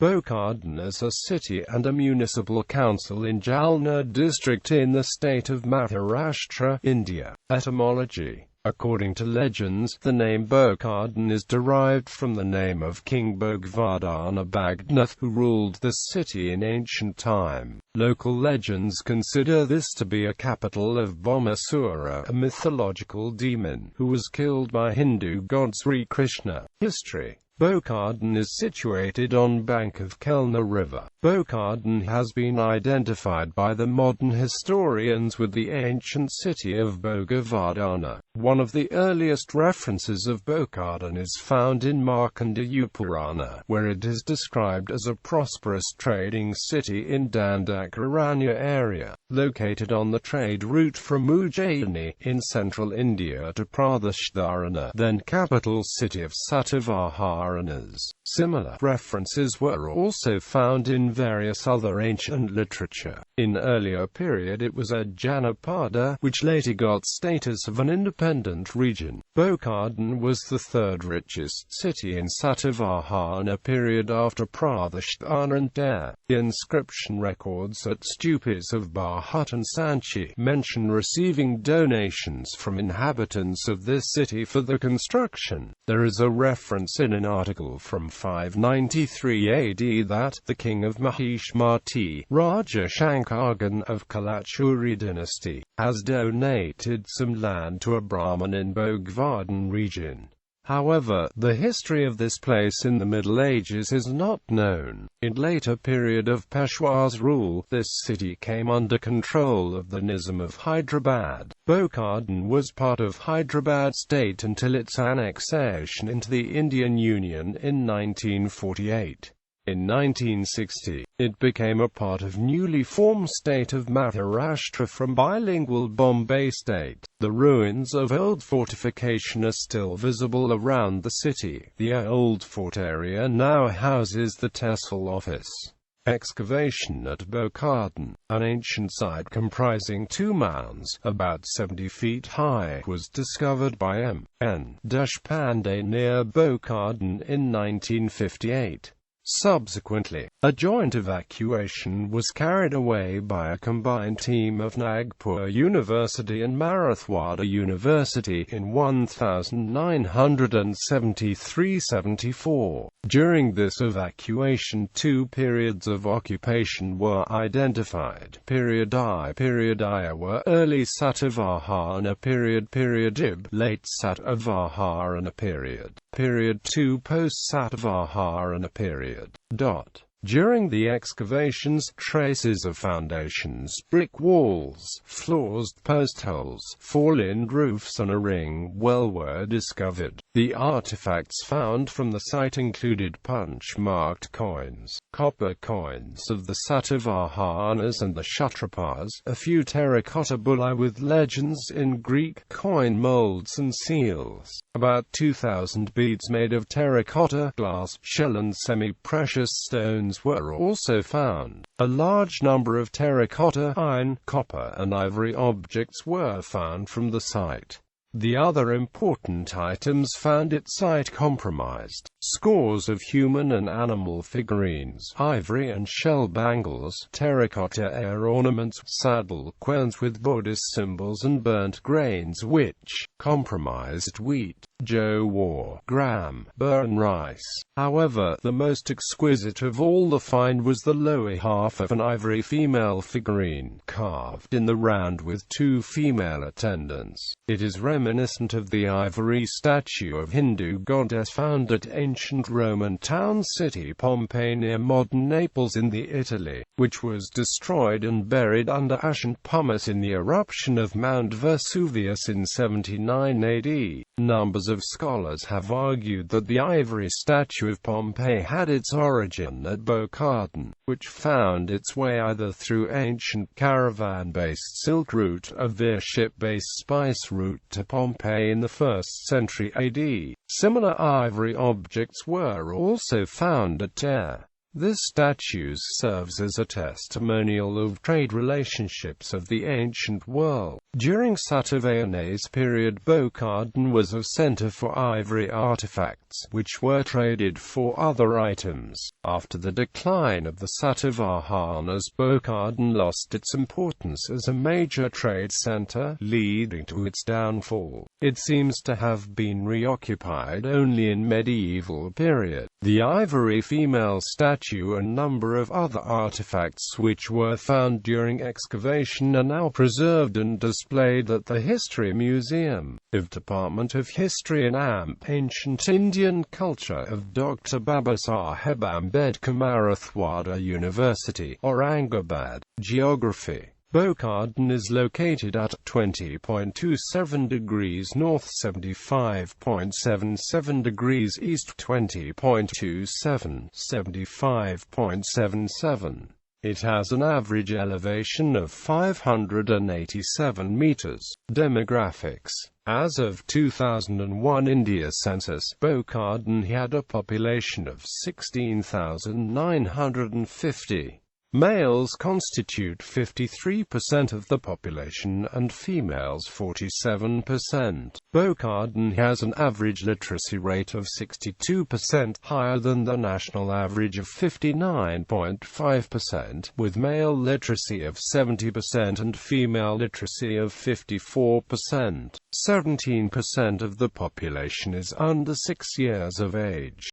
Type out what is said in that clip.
Bhokardan is a city and a municipal council in Jalna district in the state of Maharashtra, India. Etymology. According to legends, the name Bhokardan is derived from the name of King Bhokardan of Baghdad, who ruled the city in ancient time. Local legends consider this to be a capital of Bhaumasura, a mythological demon, who was killed by Hindu god Sri Krishna. History. Bhokardan is situated on bank of Kelna River. Bhokardan has been identified by the modern historians with the ancient city of Bhokardan. One of the earliest references of Bhokardan is found in Markandeya Purana, where it is described as a prosperous trading city in Dandakaranya area, located on the trade route from Ujjaini in central India to Pradeshdharana, then capital city of Satavahana. Similar references were also found in various other ancient literature. In earlier period it was a Janapada, which later got status of an independent region. Bhokardan was the third richest city in Satavahana period after Pradeshdharana and Dare. The inscription records at stupas of Bharat and Sanchi mention receiving donations from inhabitants of this city for the construction. There is a reference in an article from 593 AD that the king of Mahishmati, Raja Shankargan of Kalachuri dynasty, has donated some land to a Brahmin in Bhokardan region. However, the history of this place in the Middle Ages is not known. In later period of Peshwa's rule, this city came under control of the Nizam of Hyderabad. Bhokardan was part of Hyderabad state until its annexation into the Indian Union in 1948. In 1960, it became a part of newly formed state of Maharashtra from bilingual Bombay state. The ruins of old fortification are still visible around the city. The old fort area now houses the Tehsil office. Excavation at Bhokardan, an ancient site comprising two mounds, about 70 feet high, was discovered by M.N. Deshpande near Bhokardan in 1958. Subsequently, a joint evacuation was carried away by a combined team of Nagpur University and Marathwada University in 1973–74. During this evacuation, two periods of occupation were identified. Period I were early Satavahana period, period IB, late Satavahana period, period II post-Satavahana period. During the excavations, traces of foundations, brick walls, floors, post holes, fall-in roofs and a ring well were discovered. The artifacts found from the site included punch-marked coins, copper coins of the Satavahanas and the Kshatrapas, a few terracotta bullae with legends in Greek, coin molds and seals, about 2,000 beads made of terracotta, glass, shell and semi-precious stones were also found. A large number of terracotta, iron, copper and ivory objects were found from the site. The other important items found at site comprised scores of human and animal figurines, ivory and shell bangles, terracotta ear ornaments, saddle querns with Buddhist symbols and burnt grains which comprised wheat, jowar, gram, burr and rice. However, the most exquisite of all the find was the lower half of an ivory female figurine, carved in the round with two female attendants. It is reminiscent of the ivory statue of Hindu goddess found at ancient Roman town city Pompeii near modern Naples in Italy, which was destroyed and buried under ash and pumice in the eruption of Mount Vesuvius in 79 AD. Numbers of scholars have argued that the ivory statue of Pompeii had its origin at Bhokardan, which found its way either through ancient caravan-based silk route or via ship-based spice route to Pompeii in the 1st century AD. Similar ivory objects were also found at Dare. This statue serves as a testimonial of trade relationships of the ancient world. During Satavahanas' period, Bhokardan was a center for ivory artifacts, which were traded for other items. After the decline of the Satavahanas, Bhokardan lost its importance as a major trade center, leading to its downfall. It seems to have been reoccupied only in medieval period. The ivory female statue and number of other artifacts which were found during excavation are now preserved and displayed at the History Museum of Department of History and Ancient Indian Culture of Dr. Babasaheb Ambedkar, Marathwada University, Aurangabad. Geography. Bhokardan is located at 20.27 degrees north, 75.77 degrees east, 20.27, 75.77. It has an average elevation of 587 meters. Demographics. As of 2001 India census, Bhokardan had a population of 16,950. Males constitute 53% of the population and females 47%. Bhokardan has an average literacy rate of 62%, higher than the national average of 59.5%, with male literacy of 70% and female literacy of 54%. 17% of the population is under 6 years of age.